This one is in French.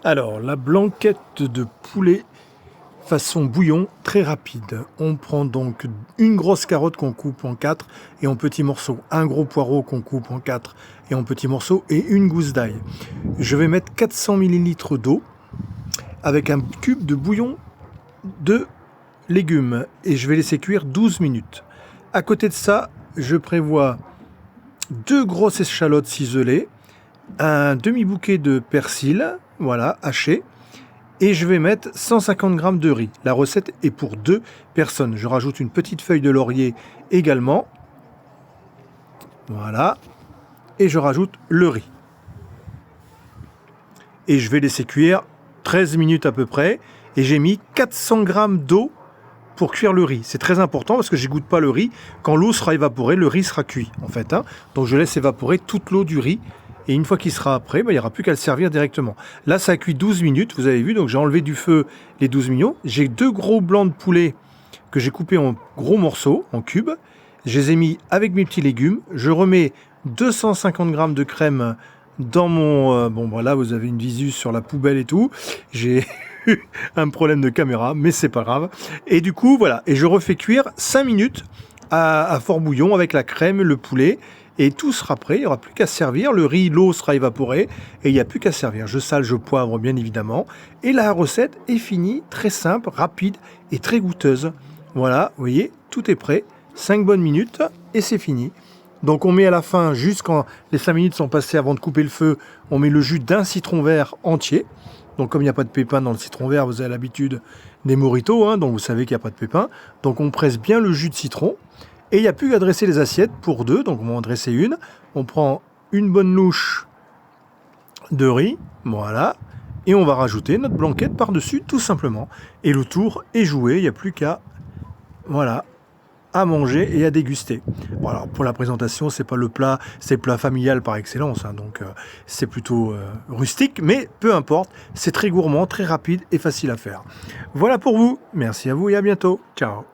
Alors, la blanquette de poulet façon bouillon, très rapide. On prend donc une grosse carotte qu'on coupe en 4 et en petits morceaux, un gros poireau qu'on coupe en 4 et en petits morceaux et une gousse d'ail. Je vais mettre 400 ml d'eau avec un cube de bouillon de légumes et je vais laisser cuire 12 minutes. À côté de ça, je prévois 2 grosses échalotes ciselées, un demi-bouquet de persil, voilà, haché, et je vais mettre 150 g de riz. La recette est pour 2 personnes. Je rajoute une petite feuille de laurier également, voilà, et je rajoute le riz. Et je vais laisser cuire 13 minutes à peu près, et j'ai mis 400 g d'eau pour cuire le riz. C'est très important parce que j'égoutte pas le riz. Quand l'eau sera évaporée, le riz sera cuit en fait. Donc je laisse évaporer toute l'eau du riz. Et une fois qu'il sera prêt, il n'y aura plus qu'à le servir directement. Là, ça a cuit 12 minutes, vous avez vu. Donc j'ai enlevé du feu les 12 minutes. J'ai 2 gros blancs de poulet que j'ai coupés en gros morceaux, en cubes. Je les ai mis avec mes petits légumes. Je remets 250 g de crème dans mon... bon, voilà, vous avez une visu sur la poubelle et tout. J'ai... un problème de caméra, mais c'est pas grave. Et du coup, voilà. Et je refais cuire 5 minutes à fort bouillon avec la crème, le poulet. Et tout sera prêt. Il n'y aura plus qu'à servir. Le riz, l'eau sera évaporée. Et il n'y a plus qu'à servir. Je sale, je poivre, bien évidemment. Et la recette est finie. Très simple, rapide et très goûteuse. Voilà, vous voyez, tout est prêt. 5 bonnes minutes et c'est fini. Donc on met à la fin, juste quand les 5 minutes sont passées avant de couper le feu, on met le jus d'un citron vert entier. Donc comme il n'y a pas de pépins dans le citron vert, vous avez l'habitude des mojitos, donc vous savez qu'il n'y a pas de pépins. Donc on presse bien le jus de citron. Et il n'y a plus qu'à dresser les assiettes pour 2, donc on va en dresser une. On prend une bonne louche de riz, voilà. Et on va rajouter notre blanquette par-dessus, tout simplement. Et le tour est joué, il n'y a plus qu'à... Voilà, à manger et à déguster. Bon, alors pour la présentation, c'est pas le plat, c'est le plat familial par excellence, donc c'est plutôt rustique, mais peu importe, c'est très gourmand, très rapide et facile à faire. Voilà pour vous, merci à vous et à bientôt, ciao.